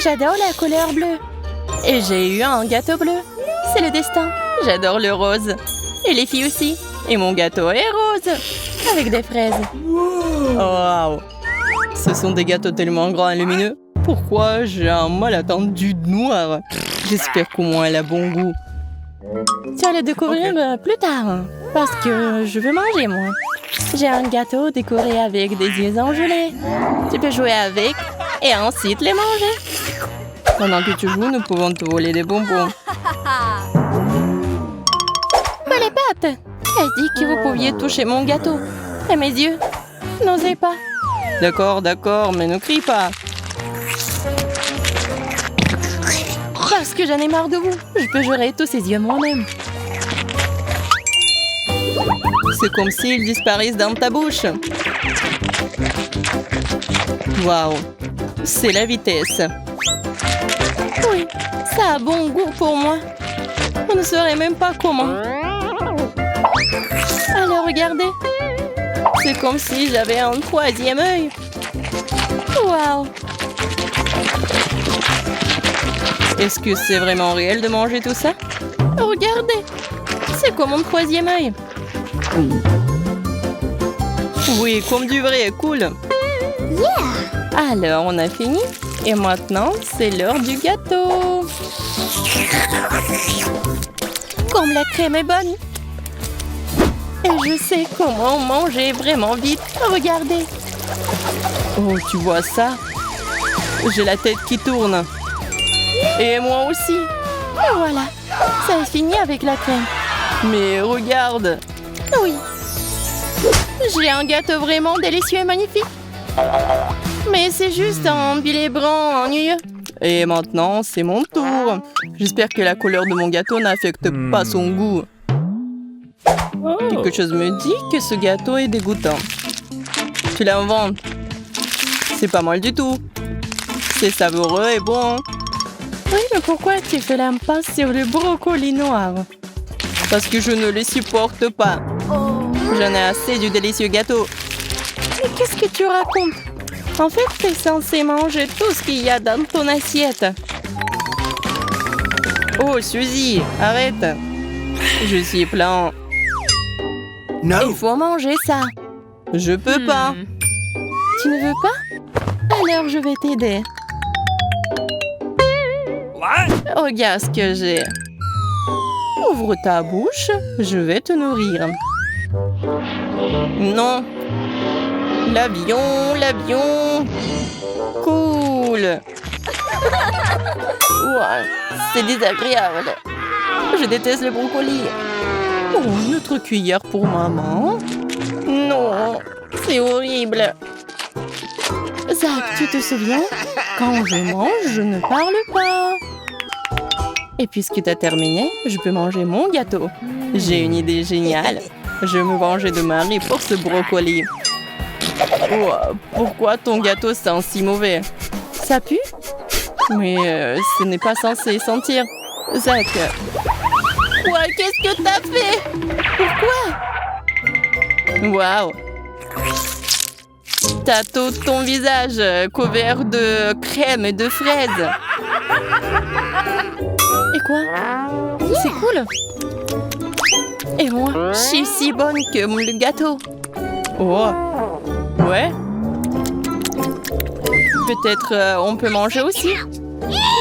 J'adore la couleur bleue. Et j'ai eu un gâteau bleu. C'est le destin. J'adore le rose. Et les filles aussi. Et mon gâteau est rose. Avec des fraises. Wow. Ce sont des gâteaux tellement grands et lumineux. Pourquoi j'ai un mal attendu de noir? J'espère qu'au moins elle a bon goût. Tu vas le découvrir plus tard. Parce que je veux manger, moi. J'ai un gâteau décoré avec des yeux engelés. Tu peux jouer avec et ensuite les manger. Pendant que tu joues, nous pouvons te voler des bonbons. Mais les pattes! J'ai dit que vous pouviez toucher mon gâteau. Et mes yeux. N'osez pas. D'accord, d'accord, mais ne crie pas. Parce que j'en ai marre de vous. Je peux jurer tous ces yeux moi-même. C'est comme s'ils disparaissent dans ta bouche. Waouh, c'est la vitesse. Oui, ça a bon goût pour moi. On ne saurait même pas comment. Alors regardez. C'est comme si j'avais un troisième œil. Waouh. Est-ce que c'est vraiment réel de manger tout ça? Regardez. C'est comme mon troisième œil. Oui, comme du vrai, cool. Yeah. Alors, on a fini. Et maintenant, c'est l'heure du gâteau. Comme la crème est bonne. Et je sais comment manger vraiment vite. Regardez. Oh, tu vois ça? J'ai la tête qui tourne. Et moi aussi. Et voilà. Ça est fini avec la crème. Mais regarde. Oui. J'ai un gâteau vraiment délicieux et magnifique. Mais c'est juste un billet brun ennuyeux. Et maintenant, c'est mon tour. J'espère que la couleur de mon gâteau n'affecte pas son goût. Quelque chose me dit que ce gâteau est dégoûtant. Tu l'inventes. C'est pas mal du tout. C'est savoureux et bon. Oui, mais pourquoi tu fais l'impasse sur le brocoli noir? Parce que je ne le supporte pas. J'en ai assez du délicieux gâteau. Mais qu'est-ce que tu racontes? En fait, tu es censé manger tout ce qu'il y a dans ton assiette. Oh, Suzy, arrête. Je suis plein. No. Il faut manger ça. Je peux pas. Tu ne veux pas? Alors, je vais t'aider. Regarde ce que j'ai. Ouvre ta bouche, je vais te nourrir. Non. L'avion, l'avion. Cool. Ouais, c'est désagréable. Je déteste le brocoli. Oh, une autre cuillère pour maman. Non, c'est horrible. Zach, tu te souviens? Quand je mange, je ne parle pas. Et puisque tu as terminé, je peux manger mon gâteau. J'ai une idée géniale. Je vais me venger de Marie pour ce brocoli. Oh, pourquoi ton gâteau sent si mauvais? Ça pue? Mais ce n'est pas censé sentir. Zach. Quoi? Qu'est-ce que t'as fait? Pourquoi? Waouh. T'as tout ton visage couvert de crème et de fraises. Et quoi? C'est cool. Et moi, je suis si bonne que le gâteau. Oh. Ouais. Peut-être on peut manger aussi.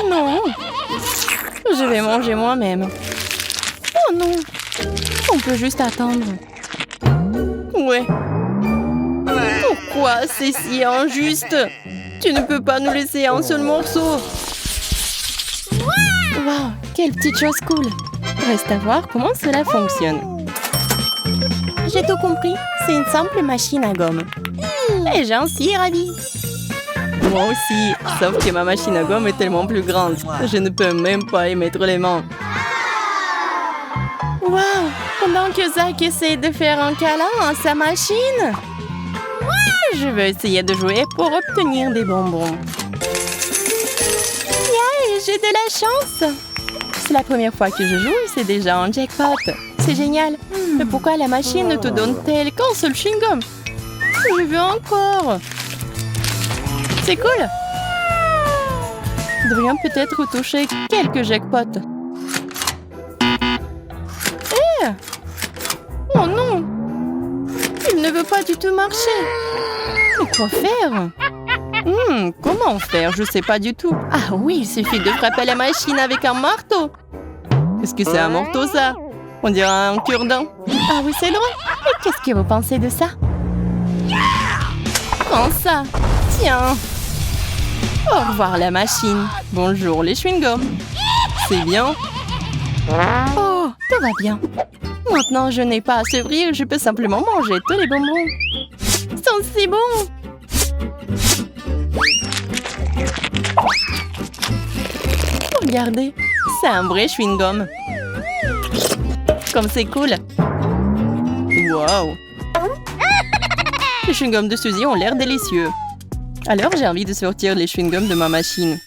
Non. Je vais manger moi-même. Oh non. On peut juste attendre. Ouais. Pourquoi c'est si injuste? Tu ne peux pas nous laisser un seul morceau. Wow, quelle petite chose cool. Reste à voir comment cela fonctionne. J'ai tout compris. C'est une simple machine à gomme. Et j'en suis ravie. Moi aussi, sauf que ma machine à gomme est tellement plus grande. Je ne peux même pas y mettre les mains. Wow, pendant que Zach essaie de faire un câlin à sa machine, je vais essayer de jouer pour obtenir des bonbons. Yeah, j'ai de la chance. C'est la première fois que je joue, c'est déjà un jackpot. C'est génial. Mais pourquoi la machine ne te donne-t-elle qu'un seul chewing-gum? Je veux encore. C'est cool. devrions peut-être toucher quelques jackpots. Eh! Oh non! Il ne veut pas du tout marcher. Mais quoi faire? Comment faire? Je sais pas du tout. Ah oui, il suffit de frapper la machine avec un marteau. Est-ce que c'est un marteau, ça? On dirait un cure-dent. Ah oui, c'est drôle. Mais qu'est-ce que vous pensez de ça? Prends ça. Tiens. Au revoir, la machine. Bonjour, les chewing-gums. C'est bien. Oh, tout va bien. Maintenant, je n'ai pas à s'ouvrir. Je peux simplement manger tous les bonbons. Ils sont si bons. Regardez, c'est un vrai chewing-gum. Comme c'est cool. Wow. Les chewing-gums de Suzy ont l'air délicieux. Alors j'ai envie de sortir les chewing-gums de ma machine.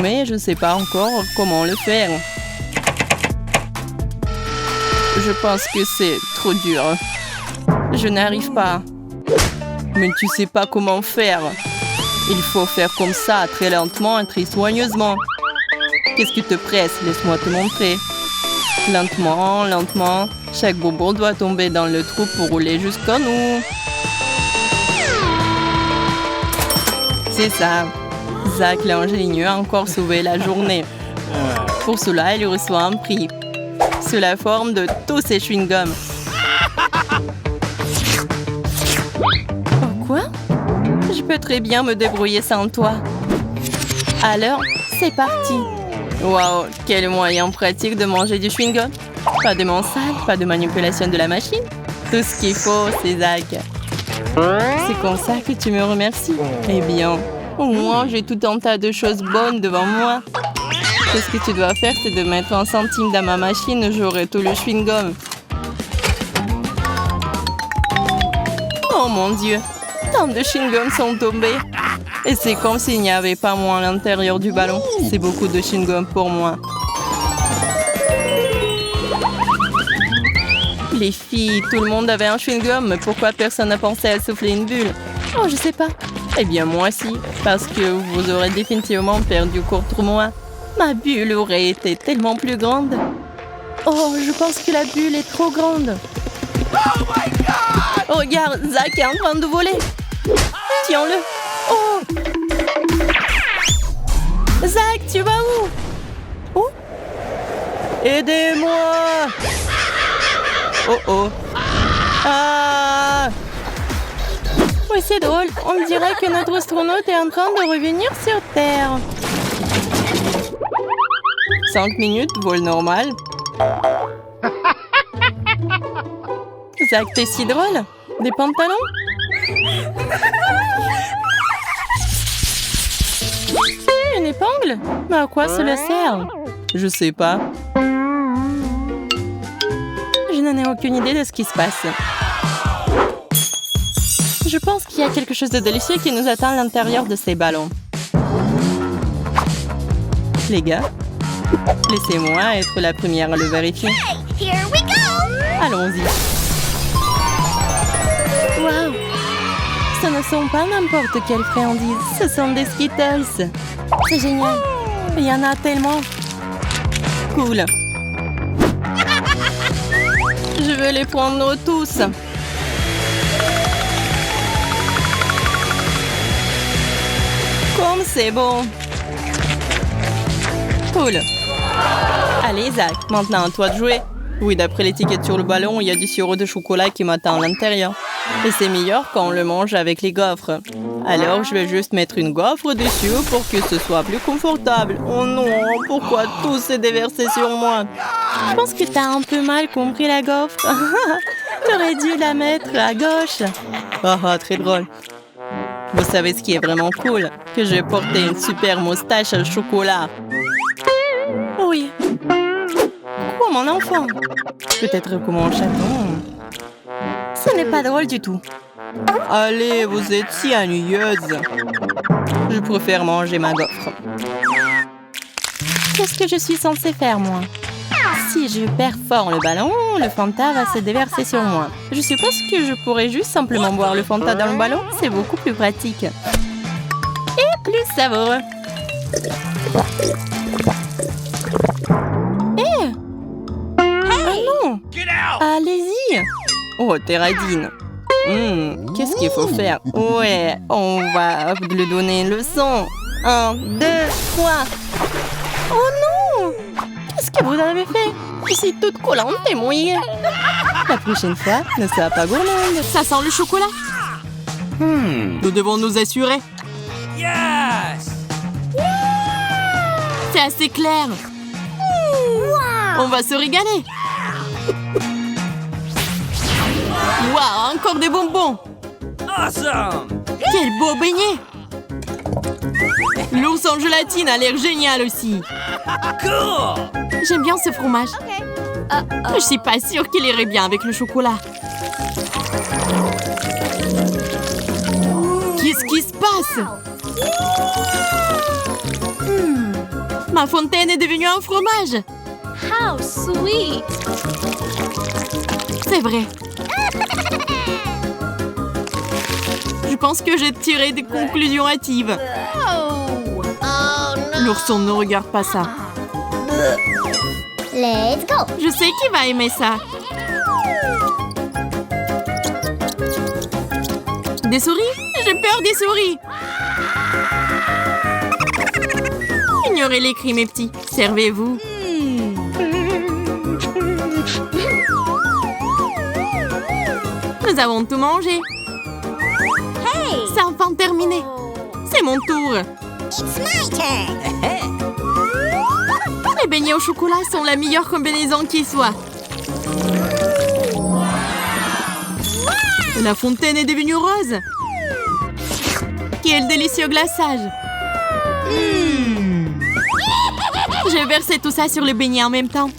Mais je ne sais pas encore comment le faire. Je pense que c'est trop dur. Je n'arrive pas. Mais tu sais pas comment faire. Il faut faire comme ça, très lentement et très soigneusement. Qu'est-ce qui te presse? Laisse-moi te montrer. Lentement, lentement. Chaque bonbon doit tomber dans le trou pour rouler jusqu'en nous. C'est ça. Zach l'ingénieux a encore sauvé la journée. Pour cela, il reçoit un prix. Sous la forme de tous ses chewing-gums. Oh quoi? Je peux très bien me débrouiller sans toi. Alors, c'est parti. Waouh, quel moyen pratique de manger du chewing-gum. Pas de main sale, pas de manipulation de la machine. Tout ce qu'il faut, c'est Zach. C'est comme ça que tu me remercies. Eh bien, au moins, j'ai tout un tas de choses bonnes devant moi. Tout ce que tu dois faire, c'est de mettre un centime dans ma machine. J'aurai tout le chewing-gum. Oh mon Dieu, tant de chewing-gums sont tombés. Et c'est comme s'il n'y avait pas moi à l'intérieur du ballon. C'est beaucoup de chewing-gum pour moi. Les filles, tout le monde avait un chewing-gum, mais pourquoi personne n'a pensé à souffler une bulle? Oh, je sais pas. Eh bien, moi aussi, parce que vous aurez définitivement perdu contre moi. Ma bulle aurait été tellement plus grande. Oh, je pense que la bulle est trop grande. Oh my God! Oh, regarde, Zach est en train de voler. Tiens-le. Oh! Zach, tu vas où? Oh! Aidez-moi! Oh oh! Ah! Oui, c'est drôle. On dirait que notre astronaute est en train de revenir sur Terre. 5 minutes, vol normal. Zach, t'es si drôle. Des pantalons? Une épingle? Mais à quoi cela sert? Je sais pas. Je n'en ai aucune idée de ce qui se passe. Je pense qu'il y a quelque chose de délicieux qui nous attend à l'intérieur de ces ballons. Les gars, laissez-moi être la première à le vérifier. Here we go! Allons-y. Waouh! Ce ne sont pas n'importe quelles friandises, ce sont des Skittles. C'est génial. Il y en a tellement. Cool. Je veux les prendre tous. Comme c'est bon. Cool. Allez, Zach, maintenant à toi de jouer. Oui, d'après l'étiquette sur le ballon, il y a du sirop de chocolat qui m'attend à l'intérieur. Et c'est meilleur quand on le mange avec les gaufres. Alors, je vais juste mettre une gaufre dessus pour que ce soit plus confortable. Oh non, pourquoi tout s'est déversé sur moi? Je pense que t'as un peu mal compris la gaufre. T'aurais dû la mettre à gauche. Très drôle. Vous savez ce qui est vraiment cool? Que j'ai porté une super moustache au chocolat. Oui. Oh, mon enfant. Peut-être comme un chaton. Ce n'est pas drôle du tout. Allez, vous êtes si ennuyeuse. Je préfère manger ma gaufre. Qu'est-ce que je suis censée faire, moi? Si je perfore le ballon, le Fanta va se déverser sur moi. Je suppose que je pourrais juste simplement boire le Fanta dans le ballon. C'est beaucoup plus pratique. Et plus savoureux. Hé! Ah non! Get out! Allez-y! Oh, Terradine! Qu'est-ce qu'il faut faire? Ouais, on va lui donner une leçon. 1, 2, 3. Oh non! Qu'est-ce que vous avez fait? Je suis toute collante et mouillée. La prochaine fois, ne sois pas gourmande. Ça sent le chocolat. Nous devons nous assurer. Yes! C'est assez clair. On va se régaler. Waouh, encore des bonbons. Awesome! Quel beau beignet. L'ours en gélatine a l'air génial aussi. Cool! J'aime bien ce fromage. Je suis pas sûre qu'il irait bien avec le chocolat. Qu'est-ce qui se passe? Ma fontaine est devenue un fromage. How sweet! C'est vrai. Je pense que j'ai tiré des conclusions hâtives. Oh no! L'ourson ne regarde pas ça. Let's go! Je sais qu'il va aimer ça. Des souris? J'ai peur des souris. Ignorez les cris, mes petits. Servez-vous. Nous avons tout mangé. Hey! C'est enfin terminé. C'est mon tour. It's my turn! Les beignets au chocolat sont la meilleure combinaison qui soit. La fontaine est devenue rose. Quel délicieux glaçage. Je vais verser tout ça sur le beignet en même temps.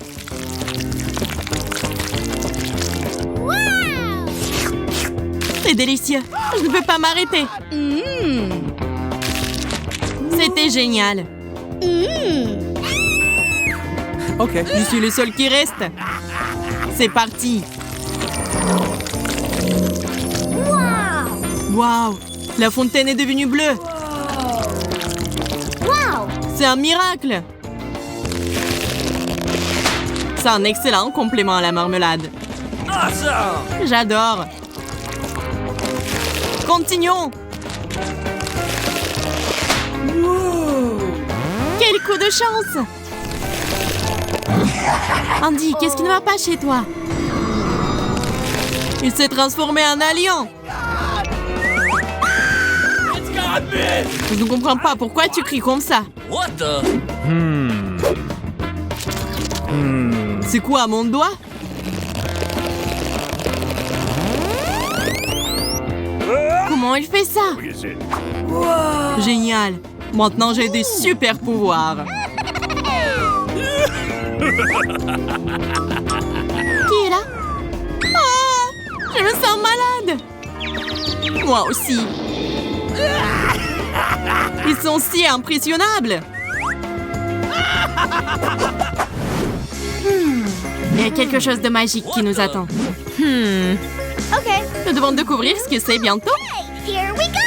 C'est délicieux. Je ne peux pas m'arrêter. C'était génial. OK. Je suis le seul qui reste. C'est parti. Waouh! La fontaine est devenue bleue. Wow! C'est un miracle. C'est un excellent complément à la marmelade. Awesome! J'adore. Continuons. Quel coup de chance! Andy, qu'est-ce qui ne va pas chez toi? Il s'est transformé en alien. It's got me! Je ne comprends pas pourquoi tu cries comme ça. What the? C'est quoi, mon doigt? Comment il fait ça? Génial. Maintenant, j'ai des super pouvoirs. Qui est là? Ah! Je me sens malade. Moi aussi. Ils sont si impressionnables. Il y a quelque chose de magique qui nous attend. Okay, Nous devons découvrir ce que c'est bientôt. here we go!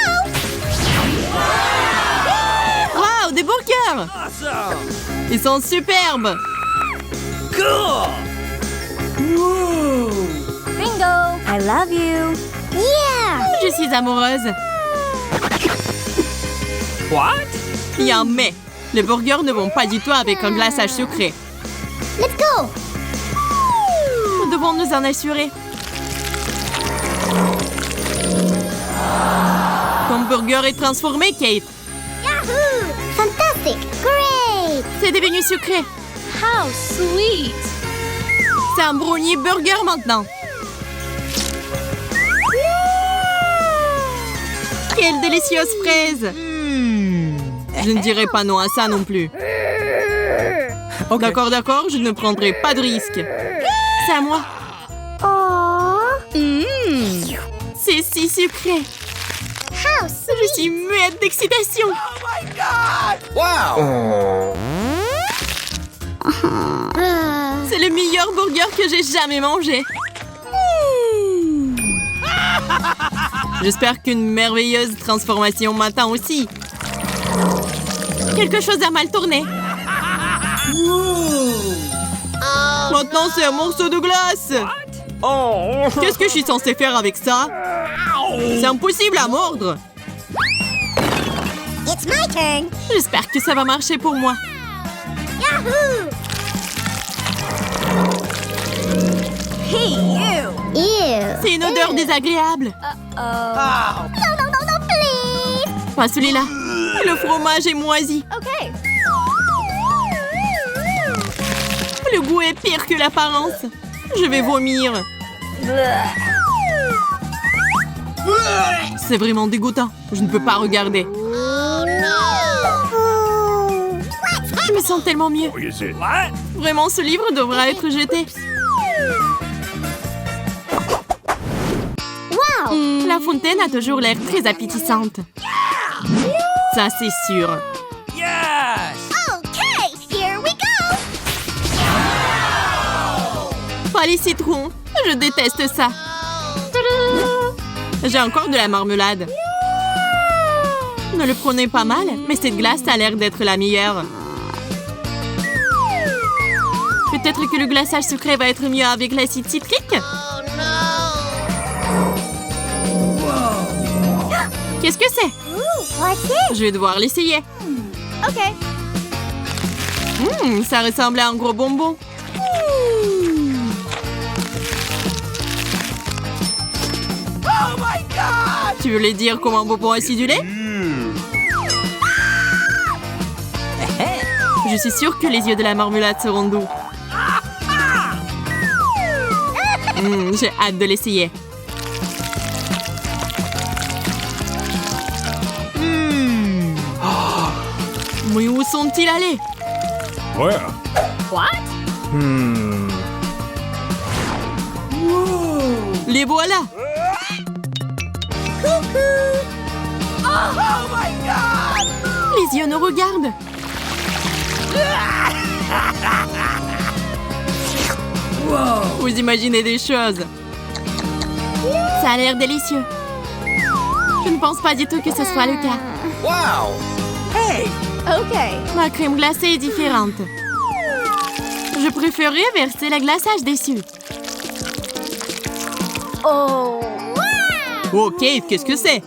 Waouh, des burgers! Awesome! Ils sont superbes! Cool! Ringo! I love you! Yeah! Je suis amoureuse. What? Il y a un mais. Les burgers ne vont pas du tout avec un glaçage sucré. Let's go! Nous devons nous en assurer. Ton burger est transformé, Kate. Yahoo! Fantastic! Great! C'est devenu sucré. How sweet! C'est un brownie burger maintenant. Quelle délicieuse fraise! Je ne dirai pas non à ça non plus. OK. D'accord, d'accord, je ne prendrai pas de risque. C'est à moi. Aww! C'est si sucré. How Je sweet! suis muette d'excitation. Oh my God! Wow! C'est le meilleur burger que j'ai jamais mangé. J'espère qu'une merveilleuse transformation m'attend aussi. Quelque chose a mal tourné. Maintenant, c'est un morceau de glace. Qu'est-ce que je suis censée faire avec ça? C'est impossible à mordre. It's my turn. J'espère que ça va marcher pour moi. Yahoo! Hey, you! Ew. C'est une odeur désagréable. No, please! Pas celui-là. Le fromage est moisi. Okay. Le goût est pire que l'apparence. Je vais vomir. C'est vraiment dégoûtant. Je ne peux pas regarder. Je me sens tellement mieux. Vraiment, ce livre devra être jeté. Wow! La fontaine a toujours l'air très appétissante. Ça, c'est sûr. Yes! Okay, here we go! Pas les citrons. Je déteste ça. J'ai encore de la marmelade. Ne le prenez pas mal, mais cette glace a l'air d'être la meilleure. Peut-être que le glaçage sucré va être mieux avec l'acide citrique. Qu'est-ce que c'est? Ooh, what's it? Je vais devoir l'essayer. Okay. Ça ressemble à un gros bonbon. Oh my God! Tu voulais dire comme un bonbon acidulé? Je suis sûre que les yeux de la marmelade seront doux. J'ai hâte de l'essayer. Mais où sont-ils allés? Where? Les voilà! Oh my God! Les yeux nous regardent! Vous imaginez des choses. Ça a l'air délicieux. Je ne pense pas du tout que ce soit le cas. Wow! Hey! Okay. Ma crème glacée est différente. Je préférerais verser le glaçage dessus. Oh. Oh, Kate, qu'est-ce que c'est?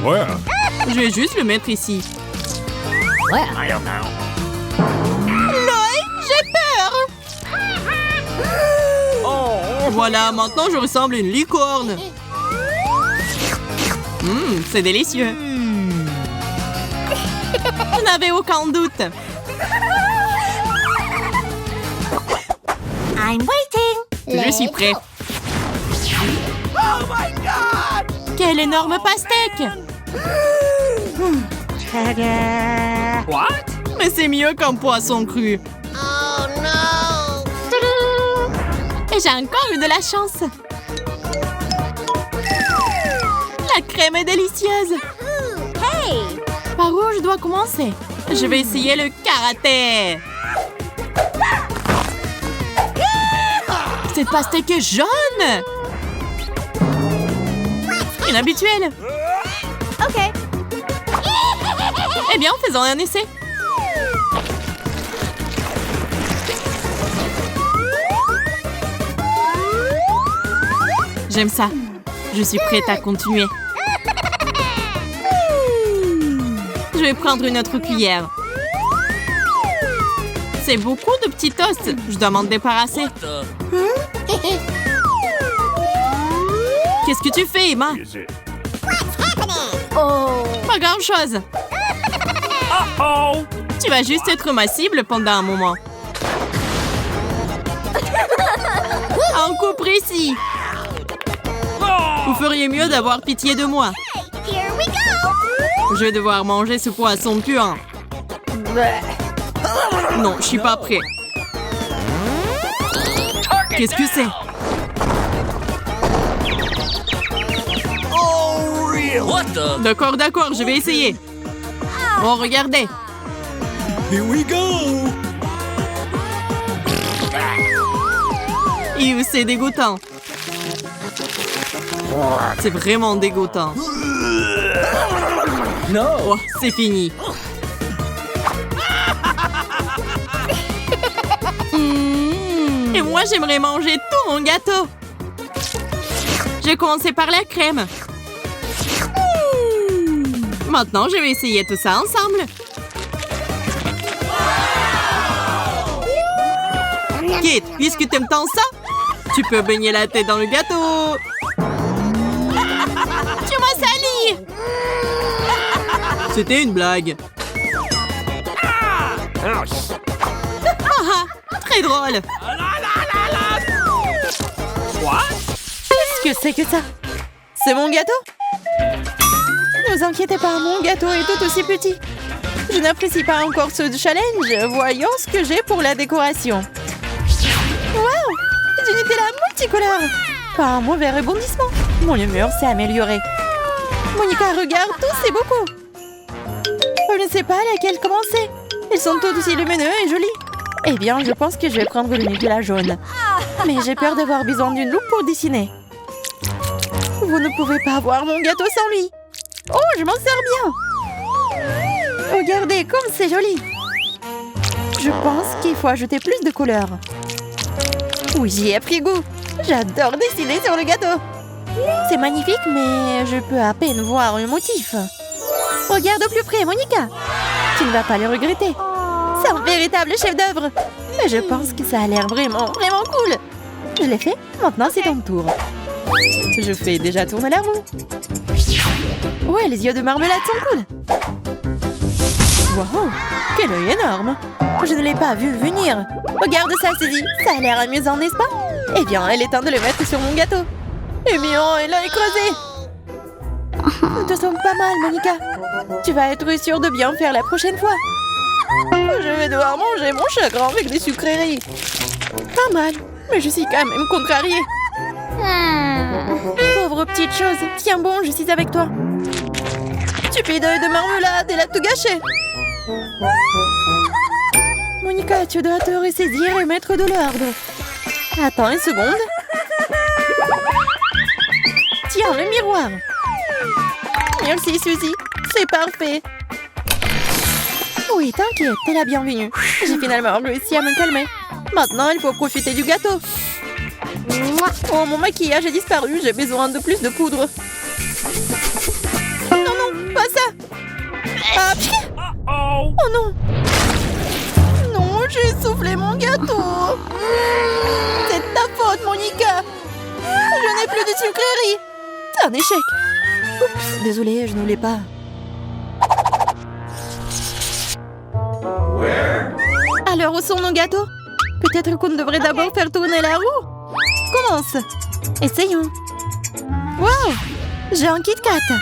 Where? Je vais juste le mettre ici. I don't know. Loïc, j'ai peur! Oh! Voilà, maintenant je ressemble à une licorne. C'est délicieux. Je n'avais aucun doute. I'm waiting. Je suis prêt. Oh my God! Quel énorme pastèque! What? Mais c'est mieux qu'un poisson cru. Oh no. Et j'ai encore eu de la chance. La crème est délicieuse. Hey. Par où je dois commencer? Je vais essayer le karaté. Cette pastèque est jaune. Inhabituel. Okay. Eh bien, faisons un essai. J'aime ça. Je suis prête à continuer. Je vais prendre une autre cuillère. C'est beaucoup de petits toasts. Je dois m'en débarrasser. Qu'est-ce que tu fais, Emma? Oh. Pas grand-chose. Oh! Tu vas juste être ma cible pendant un moment. Un coup précis. Vous feriez mieux d'avoir pitié de moi. Here we go. Je vais devoir manger ce poisson puant. Non, je suis pas prêt. Qu'est-ce que c'est? Oh, real! What the? D'accord, d'accord, je vais essayer. Oh, regardez. Here we go! C'est dégoûtant. C'est vraiment dégoûtant. No! Oh, c'est fini. Moi, j'aimerais manger tout mon gâteau. Je vais commencer par la crème. Maintenant, je vais essayer tout ça ensemble. Kate, puisque tu aimes tant ça, tu peux baigner la tête dans le gâteau. Tu m'as sali. C'était une blague. Très drôle. What? Qu'est-ce que c'est que ça? C'est mon gâteau? Ne vous inquiétez pas, mon gâteau est tout aussi petit. Je n'apprécie pas encore ce challenge. Voyons ce que j'ai pour la décoration. Waouh! Du Nutella multicolore! Pas un mauvais rebondissement. Mon humeur s'est amélioré. Monica, regarde, tout c'est beaucoup. Je ne sais pas laquelle commencer. Ils sont tous aussi lumineux et jolis. Eh bien, je pense que je vais prendre le Nutella jaune. Mais j'ai peur d'avoir besoin d'une loupe pour dessiner. Vous ne pouvez pas voir mon gâteau sans lui. Oh, je m'en sers bien. Regardez comme c'est joli. Je pense qu'il faut ajouter plus de couleurs. Oui, j'y ai pris goût. J'adore dessiner sur le gâteau. C'est magnifique, mais je peux à peine voir le motif. Regarde au plus près, Monica. Tu ne vas pas le regretter. C'est un véritable chef-d'œuvre. Mais je pense que ça a l'air vraiment cool. Je l'ai fait, maintenant c'est ton tour. Je fais déjà tourner la roue. Ouais, les yeux de marmelade sont cool. Wow, quel œil énorme. Je ne l'ai pas vu venir. Regarde ça, Suzy. Ça a l'air amusant, n'est-ce pas? Eh bien, il est temps de le mettre sur mon gâteau. Eh bien, il a écrasé. Nous te sommes pas mal, Monica. Tu vas être sûre de bien faire la prochaine fois. Je vais devoir manger mon chagrin avec des sucreries. Pas mal, mais je suis quand même contrariée. Pauvre petite chose. Tiens bon, je suis avec toi. Stupide œil de marmelade, elle a tout gâché. Monica, tu dois te ressaisir et mettre de l'ordre. Attends une seconde. Tiens, le miroir. Merci, Suzy. C'est parfait. Oui, t'inquiète, t'es la bienvenue. J'ai finalement réussi à me calmer. Maintenant, il faut profiter du gâteau. Oh, mon maquillage a disparu. J'ai besoin de plus de poudre. Non, non, pas ça. Ah, pied. Oh non. Non, j'ai soufflé mon gâteau. C'est ta faute, Monica. Je n'ai plus de sucreries. C'est un échec. Oups, désolée, je ne voulais pas. Alors, où sont nos gâteaux? Peut-être qu'on devrait d'abord faire tourner la roue. Commence. Essayons. Wow, j'ai un Kit Kat.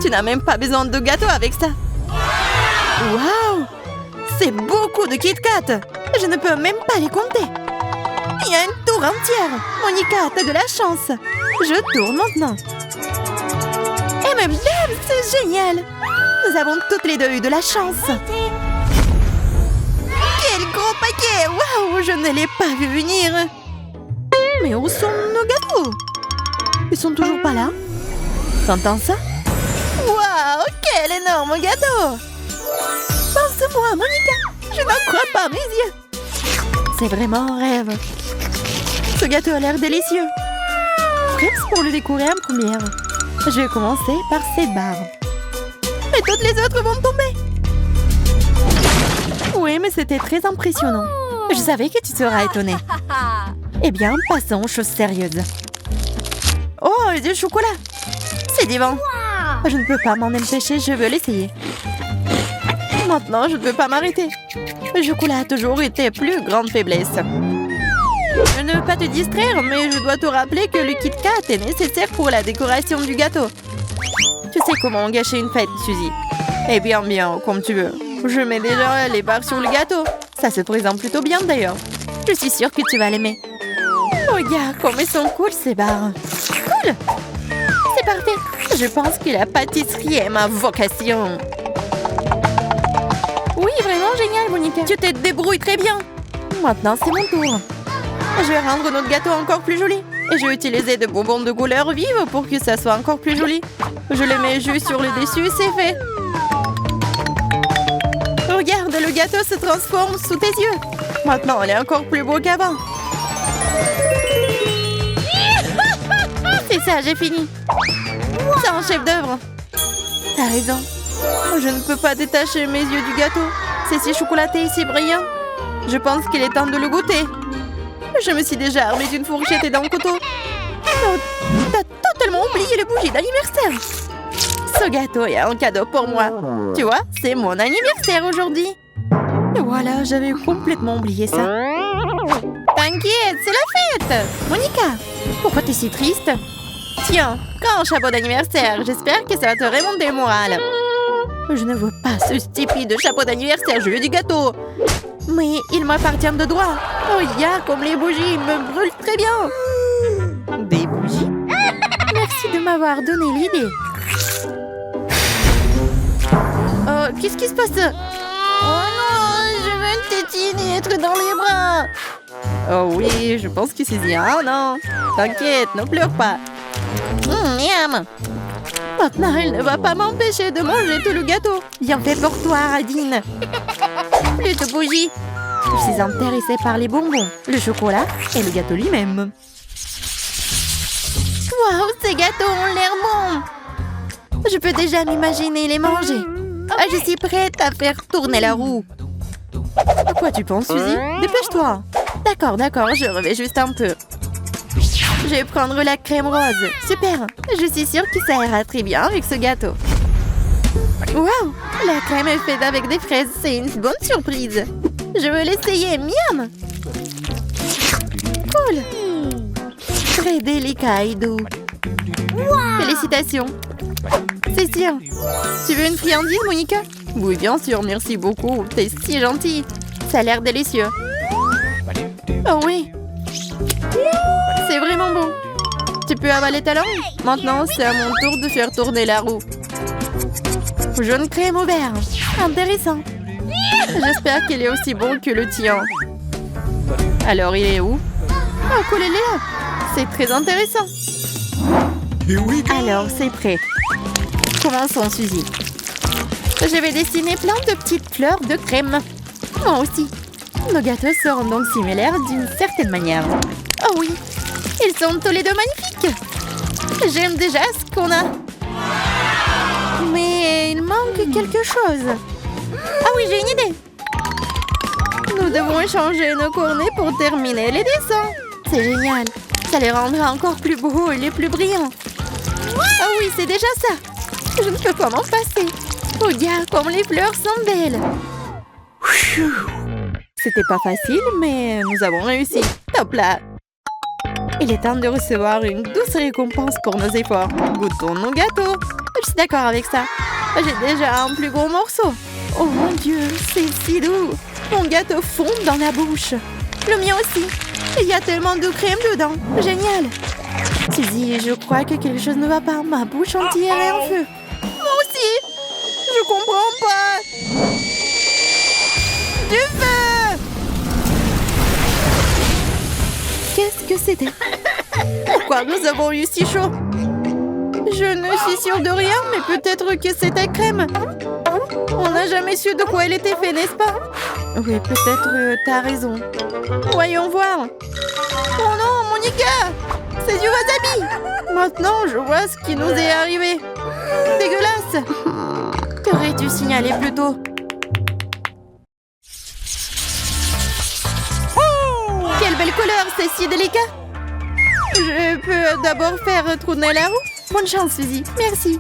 Tu n'as même pas besoin de gâteau avec ça. Wow, c'est beaucoup de Kit Kat. Je ne peux même pas les compter. Il y a une tour entière. Monica, t'as de la chance. Je tourne maintenant. Et même dame, c'est génial. Nous avons toutes les deux eu de la chance. Quel gros paquet! Waouh, je ne l'ai pas vu venir. Mais où sont nos gâteaux? Ils sont toujours pas là. T'entends ça? Waouh, quel énorme gâteau! Pense-moi, Monica. Je n'en crois pas mes yeux. C'est vraiment un rêve. Ce gâteau a l'air délicieux. Prête pour le décorer en première. Je vais commencer par cette barre. Et toutes les autres vont tomber. Oui, mais c'était très impressionnant. Je savais que tu seras étonnée. Eh bien, passons aux choses sérieuses. Oh, du chocolat. C'est divin. Je ne peux pas m'en empêcher, je veux l'essayer. Maintenant, je ne peux pas m'arrêter. Le chocolat a toujours été plus grande faiblesse. Je ne veux pas te distraire, mais je dois te rappeler que le Kit Kat est nécessaire pour la décoration du gâteau. Tu sais comment gâcher une fête, Suzy? Eh bien, comme tu veux. Je mets déjà les barres sur le gâteau. Ça se présente plutôt bien d'ailleurs. Je suis sûre que tu vas l'aimer. Regarde comme elles sont cool ces barres. Cool! C'est parfait. Je pense que la pâtisserie est ma vocation. Oui, vraiment génial, Monica. Tu te débrouilles très bien. Maintenant, c'est mon tour. Je vais rendre notre gâteau encore plus joli. Et je vais utiliser des bonbons de couleur vive pour que ça soit encore plus joli. Je les mets juste sur le dessus, c'est fait. Regarde, le gâteau se transforme sous tes yeux. Maintenant, il est encore plus beau qu'avant. C'est ça, j'ai fini. C'est un chef-d'œuvre. T'as raison. Je ne peux pas détacher mes yeux du gâteau. C'est si chocolaté et si brillant. Je pense qu'il est temps de le goûter. Je me suis déjà armée d'une fourchette et d'un couteau. Oh, t'as totalement oublié les bougies d'anniversaire. Ce gâteau est un cadeau pour moi. Tu vois, c'est mon anniversaire aujourd'hui. Et voilà, j'avais complètement oublié ça. T'inquiète, c'est la fête. Monica, pourquoi t'es si triste? Tiens, grand chapeau d'anniversaire. J'espère que ça va te remonter le moral. Je ne veux pas ce stupide chapeau d'anniversaire. Je veux du gâteau. Mais il m'appartient de droit. Oh, regarde comme les bougies me brûlent très bien. Des bougies? Merci de m'avoir donné l'idée. Oh, qu'est-ce qui se passe? Oh non, je veux une tétine et être dans les bras. Oh oui, je pense que c'est bien, non? T'inquiète, ne pleure pas. Miam. Maintenant, elle ne va pas m'empêcher de manger tout le gâteau. Bien fait pour toi, Radine. Plus de bougies. Je suis intéressée par les bonbons, le chocolat et le gâteau lui-même. Waouh, ces gâteaux ont l'air bons. Je peux déjà m'imaginer les manger. Ah, je suis prête à faire tourner la roue. À quoi tu penses, Suzy? Dépêche-toi. D'accord, je revais juste un peu. Je vais prendre la crème rose. Super. Je suis sûre que ça ira très bien avec ce gâteau. Waouh, la crème est faite avec des fraises. C'est une bonne surprise. Je veux l'essayer. Miam. Cool. Très délicat et doux. Félicitations. C'est sûr. Tu veux une friandise, Monica? Oui, bien sûr, merci beaucoup. T'es si gentille. Ça a l'air délicieux. Oh oui. C'est vraiment bon. Tu peux avaler ta langue? Maintenant, c'est à mon tour de faire tourner la roue. Jaune crème au vert. Intéressant. J'espère qu'il est aussi bon que le tien. Alors, il est où? Oh, cool, il est là. C'est très intéressant. Alors, c'est prêt. Commençons, Suzy. Je vais dessiner plein de petites fleurs de crème. Moi aussi. Nos gâteaux seront donc similaires d'une certaine manière. Oh oui, ils sont tous les deux magnifiques. J'aime déjà ce qu'on a. Mais il manque quelque chose. Ah oui, j'ai une idée. Nous devons échanger nos cornets pour terminer les dessins. C'est génial. Ça les rendra encore plus beaux et les plus brillants. Ah oui, c'est déjà ça. Je ne peux pas m'en passer. Regarde comme les fleurs sont belles. C'était pas facile, mais nous avons réussi. Top là. Il est temps de recevoir une douce récompense pour nos efforts. Goûtons nos gâteaux. Je suis d'accord avec ça. J'ai déjà un plus gros morceau. Oh mon Dieu, c'est si doux. Mon gâteau fond dans la bouche. Le mien aussi. Il y a tellement de crème dedans. Génial. Suzy, je crois que quelque chose ne va pas. Ma bouche entière est en feu. Moi aussi. Je comprends pas. Du feu. Qu'est-ce que c'était? Pourquoi nous avons eu si chaud? Je ne suis sûre de rien, mais peut-être que c'était crème. On n'a jamais su de quoi elle était faite, n'est-ce pas? Oui, peut-être t'as raison. Voyons voir. Oh non, Monica! C'est du wasabi! Maintenant, je vois ce qui nous est arrivé. Dégueulasse! T'aurais-tu signalé plus tôt? Quelle belle couleur, c'est si délicat! Je peux d'abord faire tourner la roue? Bonne chance, Suzy. Merci.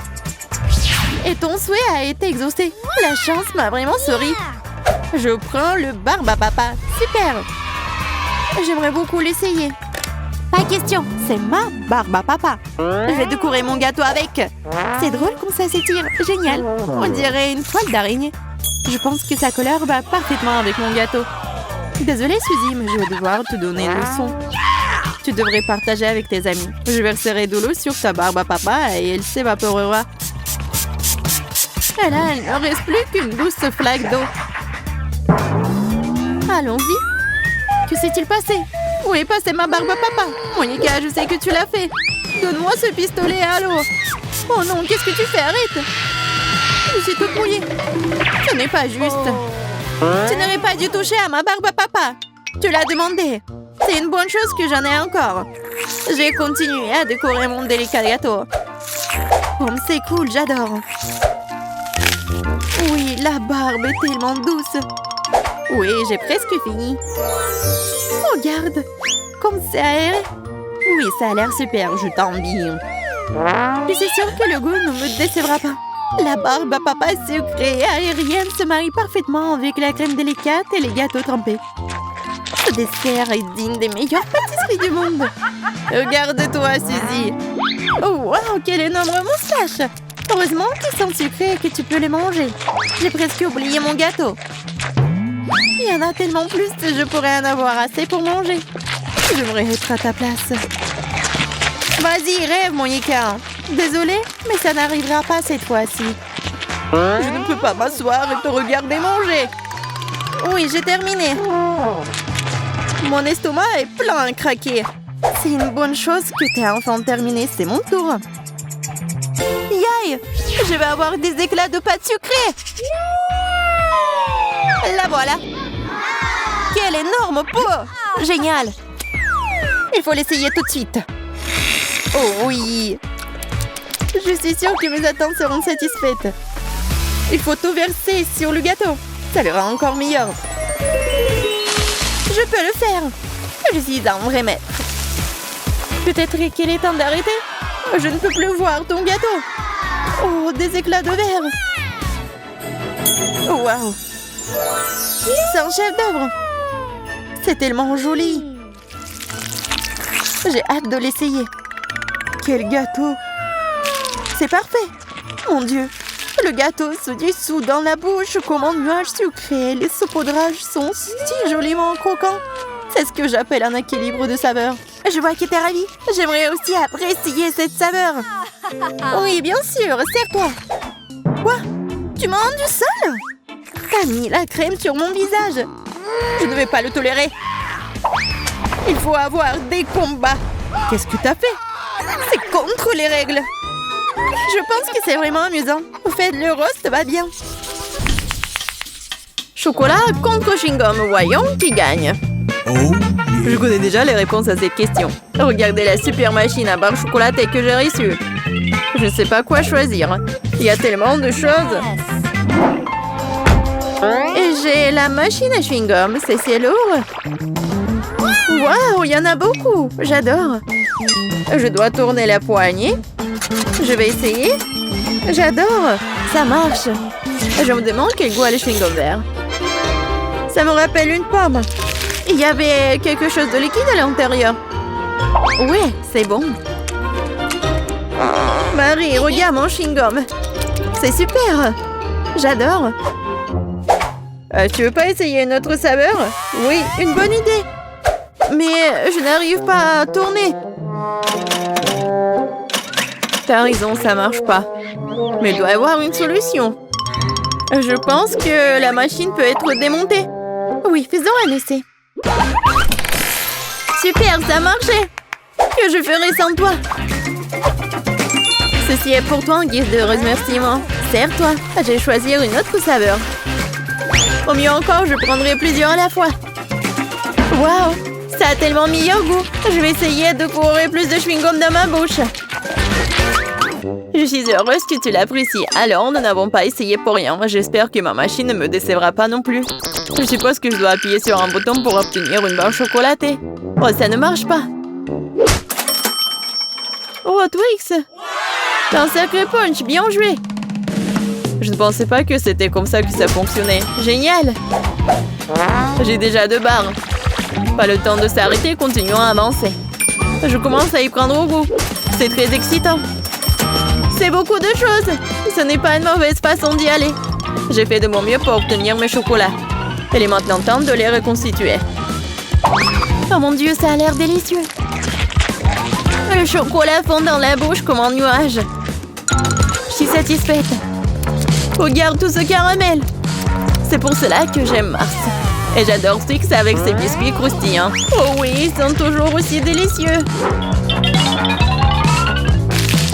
Et ton souhait a été exaucé. La chance m'a vraiment souri. Je prends le barbe à papa. Super. J'aimerais beaucoup l'essayer. Pas question, c'est ma barbe à papa. Je vais décorer mon gâteau avec. C'est drôle comme ça s'étire. Génial. On dirait une toile d'araignée. Je pense que sa couleur va parfaitement avec mon gâteau. Désolée, Suzy, mais je vais devoir te donner une leçon. Tu devrais partager avec tes amis. Je verserai de l'eau sur ta barbe à papa et elle s'évaporera. Et là, il ne reste plus qu'une douce flaque d'eau. Allons-y. Que s'est-il passé? Où est passée ma barbe à papa? Monica, je sais que tu l'as fait. Donne-moi ce pistolet à l'eau. Oh non, qu'est-ce que tu fais? Arrête. Je suis toute mouillée. Ce n'est pas juste. Tu n'aurais pas dû toucher à ma barbe à papa. Tu l'as demandé. C'est une bonne chose que j'en ai encore. J'ai continué à décorer mon délicat gâteau. Oh, c'est cool, j'adore. Oui, la barbe est tellement douce. Oui, j'ai presque fini. Regarde, comme c'est aéré. Oui, ça a l'air super, je t'envie. Je suis sûre que le goût ne me décevra pas. La barbe à papa sucrée et aérienne se marie parfaitement avec la crème délicate et les gâteaux trempés. Ce dessert est digne des meilleures pâtisseries du monde. Regarde-toi, Suzy. Oh, wow, quelle énorme moustache. Heureusement qu'ils sont sucrés et que tu peux les manger. J'ai presque oublié mon gâteau. Il y en a tellement plus que je pourrais en avoir assez pour manger. J'aimerais être à ta place. Vas-y, rêve, mon Yika. Désolée, mais ça n'arrivera pas cette fois-ci. Je ne peux pas m'asseoir et te regarder manger. Oui, j'ai terminé. Mon estomac est plein à craquer. C'est une bonne chose que tu aies enfin terminé. C'est mon tour. Yaï! Je vais avoir des éclats de pâte sucrée. La voilà. Quelle énorme peau! Génial. Il faut l'essayer tout de suite. Oh oui. Je suis sûre que mes attentes seront satisfaites. Il faut tout verser sur le gâteau. Ça le rend encore meilleur. Je peux le faire. Je suis un vrai maître. Peut-être qu'il est temps d'arrêter. Je ne peux plus voir ton gâteau. Oh, des éclats de verre. Waouh. C'est un chef-d'œuvre. C'est tellement joli. J'ai hâte de l'essayer. Quel gâteau. C'est parfait. Mon Dieu. Le gâteau se dissout dans la bouche comme un nuage sucré. Les saupoudrages sont si joliment croquants. C'est ce que j'appelle un équilibre de saveurs. Je vois que t'es ravie. J'aimerais aussi apprécier cette saveur. Oui, bien sûr. Serre-toi. Quoi? Tu m'as rendu seule? T'as mis la crème sur mon visage. Je ne vais pas le tolérer. Il faut avoir des combats. Qu'est-ce que t'as fait? C'est contre les règles. Je pense que c'est vraiment amusant. Au fait, le roast va bien. Chocolat contre chewing-gum. Voyons qui gagne. Je connais déjà les réponses à cette question. Regardez la super machine à barre chocolatée que j'ai reçue. Je ne sais pas quoi choisir. Il y a tellement de choses. Et j'ai la machine à chewing-gum. C'est lourd. Waouh, il y en a beaucoup. J'adore. Je dois tourner la poignée. Je vais essayer. J'adore. Ça marche. Je me demande quel goût a le chewing-gum vert. Ça me rappelle une pomme. Il y avait quelque chose de liquide à l'intérieur. Ouais, c'est bon. Marie, regarde mon chewing-gum. C'est super. J'adore. Tu veux pas essayer une autre saveur? Oui, une bonne idée. Mais je n'arrive pas à tourner. T'as raison, ça marche pas. Mais il doit y avoir une solution. Je pense que la machine peut être démontée. Oui, faisons un essai. Super, ça a marché. Que je ferai sans toi? Ceci est pour toi en guise de remerciement. Serre-toi. Je vais choisir une autre saveur. Au mieux encore, je prendrai plusieurs à la fois. Waouh, ça a tellement meilleur goût. Je vais essayer de courir plus de chewing-gum dans ma bouche. Je suis heureuse que tu l'apprécies. Alors, nous n'avons pas essayé pour rien. J'espère que ma machine ne me décevra pas non plus. Je suppose que je dois appuyer sur un bouton pour obtenir une barre chocolatée. Oh, ça ne marche pas. Oh, Twix! T'as un sacré punch, bien joué! Je ne pensais pas que c'était comme ça que ça fonctionnait. Génial! J'ai déjà 2 barres. Pas le temps de s'arrêter, continuons à avancer. Je commence à y prendre au goût. C'est très excitant. C'est beaucoup de choses. Ce n'est pas une mauvaise façon d'y aller. J'ai fait de mon mieux pour obtenir mes chocolats. Il est maintenant temps de les reconstituer. Oh mon Dieu, ça a l'air délicieux. Le chocolat fond dans la bouche comme un nuage. Je suis satisfaite. Regarde tout ce caramel. C'est pour cela que j'aime Mars. Et j'adore Twix avec ses biscuits croustillants. Oh oui, ils sont toujours aussi délicieux.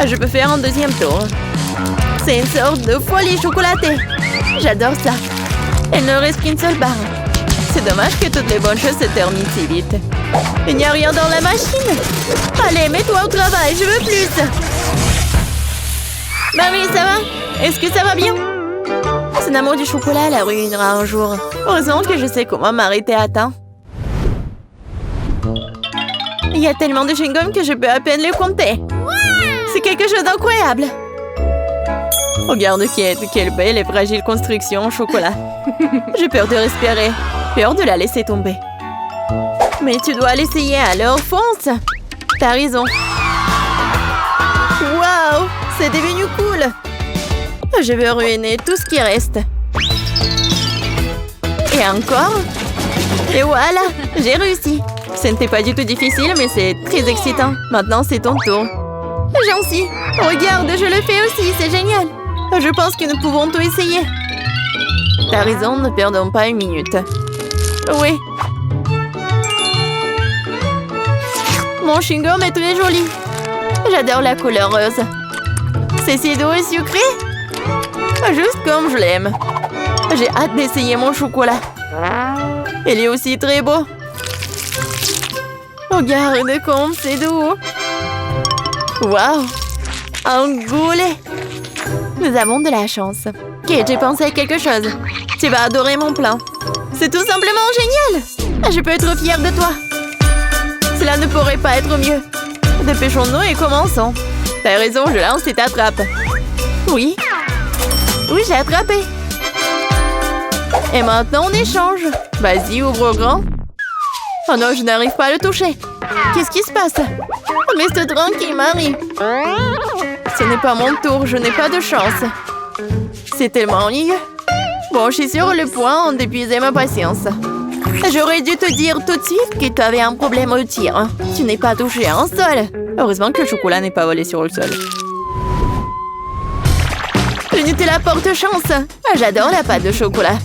Je peux faire un deuxième tour. C'est une sorte de folie chocolatée. J'adore ça. Il ne reste qu'une seule barre. C'est dommage que toutes les bonnes choses se terminent si vite. Il n'y a rien dans la machine. Allez, mets-toi au travail, je veux plus. Marie, ça va? Est-ce que ça va bien? Son amour du chocolat la ruinera un jour. Heureusement que je sais comment m'arrêter à temps. Il y a tellement de chewing-gum que je peux à peine les compter. C'est quelque chose d'incroyable. Regarde quelle belle et fragile construction en chocolat. J'ai peur de respirer. Peur de la laisser tomber. Mais tu dois l'essayer, alors fonce. T'as raison. Waouh, c'est devenu cool. Je vais ruiner tout ce qui reste. Et encore. Et voilà, j'ai réussi. Ce n'était pas du tout difficile, mais c'est très excitant. Maintenant, c'est ton tour. Gentil. Regarde, je le fais aussi, c'est génial. Je pense que nous pouvons tout essayer. T'as raison, ne perdons pas une minute. Oui. Mon chewing-gum est très joli. J'adore la couleur rose. C'est si doux et sucré. Juste comme je l'aime. J'ai hâte d'essayer mon chocolat. Il est aussi très beau. Regarde comme c'est doux. Waouh! Un goulet. Nous avons de la chance. Ok, j'ai pensé à quelque chose. Tu vas adorer mon plan. C'est tout simplement génial. Je peux être fière de toi. Cela ne pourrait pas être mieux. Dépêchons-nous et commençons. T'as raison, je lance et t'attrape. Oui. Oui, j'ai attrapé. Et maintenant, on échange. Vas-y, ouvre grand. Oh non, je n'arrive pas à le toucher. Qu'est-ce qui se passe? Reste tranquille, Marie. Ce n'est pas mon tour, je n'ai pas de chance. C'est tellement ennuyeux. Bon, je suis sur le point d'épuiser ma patience. J'aurais dû te dire tout de suite que tu avais un problème au tir. Tu n'es pas touché à un sol. Heureusement que le chocolat n'est pas volé sur le sol. Je ne te la porte chance. J'adore la pâte de chocolat.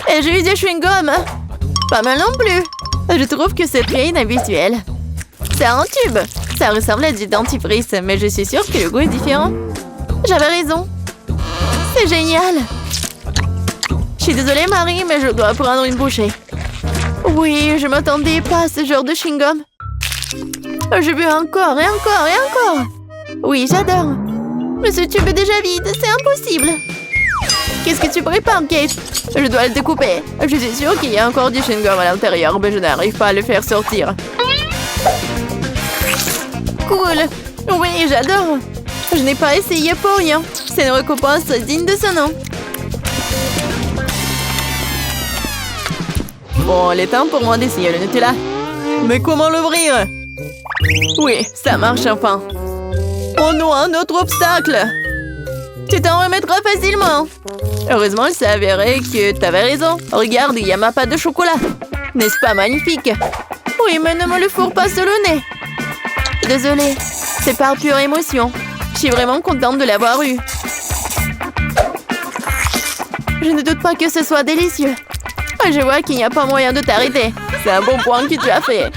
Et j'ai eu des chewing-gums. Pas mal non plus. Je trouve que c'est très inhabituel. C'est un tube. Ça ressemble à du dentifrice, mais je suis sûre que le goût est différent. J'avais raison. C'est génial. Je suis désolée, Marie, mais je dois prendre une bouchée. Oui, je m'attendais pas à ce genre de chewing-gum. Je veux encore et encore et encore. Oui, j'adore. Mais ce tube est déjà vide, c'est impossible. Qu'est-ce que tu prépares, Kate? Je dois le découper. Je suis sûre qu'il y a encore du chewing-gum à l'intérieur, mais je n'arrive pas à le faire sortir. Cool. Oui, j'adore. Je n'ai pas essayé pour rien. C'est une récompense digne de ce nom. Bon, il est temps pour moi d'essayer le Nutella. Mais comment l'ouvrir? Oui, ça marche enfin. Oh non, un autre obstacle. Tu t'en remettras facilement. Heureusement, il s'est avéré que tu avais raison. Regarde, il y a ma pâte de chocolat. N'est-ce pas magnifique? Oui, mais ne me le fourre pas sur le nez. Désolée, c'est par pure émotion. Je suis vraiment contente de l'avoir eu. Je ne doute pas que ce soit délicieux. Je vois qu'il n'y a pas moyen de t'arrêter. C'est un bon point que tu as fait.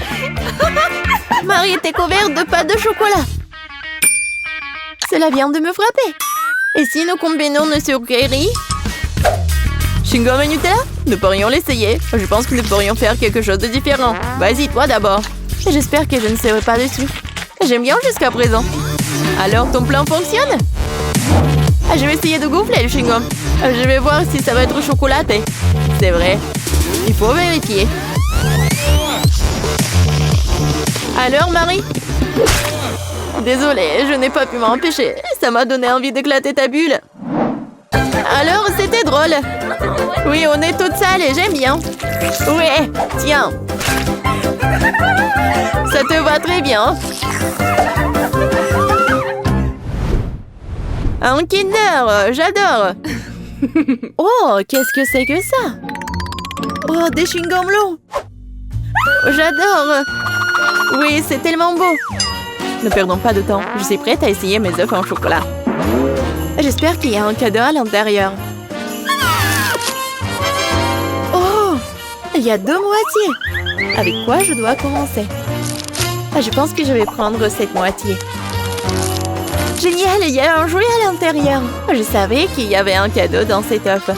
Marie était couverte de pâte de chocolat. Cela vient de me frapper. Et si nous combinons nos sucreries? Chewing-gum et Nutella? Nous pourrions l'essayer. Je pense que nous pourrions faire quelque chose de différent. Vas-y, toi d'abord. J'espère que je ne serai pas dessus. J'aime bien jusqu'à présent. Alors, ton plan fonctionne? Je vais essayer de gonfler le chewing-gum. Je vais voir si ça va être chocolaté. C'est vrai. Il faut vérifier. Alors, Marie? Désolée, je n'ai pas pu m'empêcher. Ça m'a donné envie d'éclater ta bulle. Alors, c'était drôle. Oui, on est toutes sales et j'aime bien. Ouais, tiens. Ça te va très bien. Un Kinder, j'adore. Oh, qu'est-ce que c'est que ça? Oh, des chewing-gums longs. J'adore. Oui, c'est tellement beau. Ne perdons pas de temps. Je suis prête à essayer mes œufs en chocolat. J'espère qu'il y a un cadeau à l'intérieur. Oh, il y a 2 moitiés. Avec quoi je dois commencer? Je pense que je vais prendre cette moitié. Génial, il y a un jouet à l'intérieur. Je savais qu'il y avait un cadeau dans cet œuf.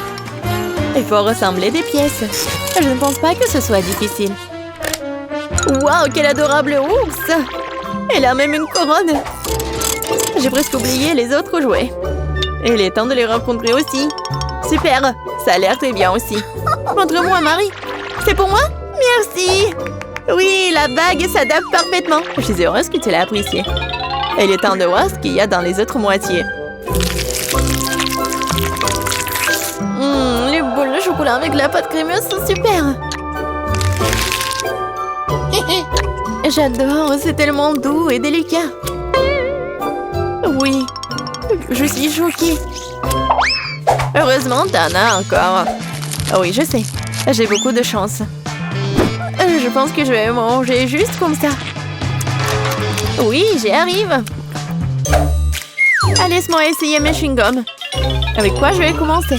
Il faut ressembler des pièces. Je ne pense pas que ce soit difficile. Waouh, quel adorable ours! Elle a même une couronne. J'ai presque oublié les autres jouets. Il est temps de les rencontrer aussi. Super, ça a l'air très bien aussi. Montre-moi, Marie. C'est pour moi? Merci. Oui, la bague s'adapte parfaitement. Je suis heureuse que tu l'aies appréciée. Il est temps de voir ce qu'il y a dans les autres moitiés. Les boules de chocolat avec la pâte crémeuse sont super. J'adore, c'est tellement doux et délicat. Oui, je suis choquée. Heureusement, t'en as encore. Oui, je sais. J'ai beaucoup de chance. Je pense que je vais manger juste comme ça. Oui, j'y arrive. Allez, laisse-moi essayer mes chewing-gums. Avec quoi je vais commencer?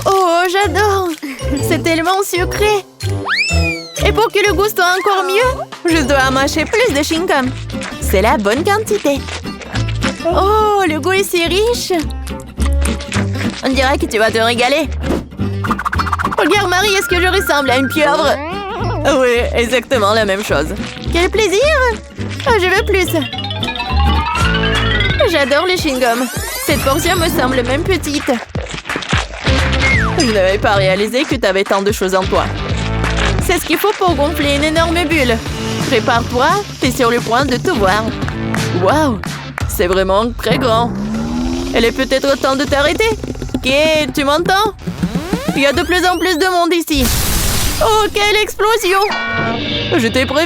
Oh, j'adore! C'est tellement sucré! Et pour que le goût soit encore mieux, je dois mâcher plus de chewing-gum. C'est la bonne quantité. Oh, le goût est si riche! On dirait que tu vas te régaler. Regarde, Marie, est-ce que je ressemble à une pieuvre? Oui, exactement la même chose. Quel plaisir! Oh, je veux plus. J'adore les chewing-gums. Cette portion me semble même petite. Je n'avais pas réalisé que tu avais tant de choses en toi. C'est ce qu'il faut pour gonfler une énorme bulle. Prépare-toi, t'es sur le point de tout voir. Waouh, c'est vraiment très grand. Il est peut-être temps de t'arrêter. Ok, tu m'entends? Il y a de plus en plus de monde ici. Oh, quelle explosion! Je t'ai prévenu.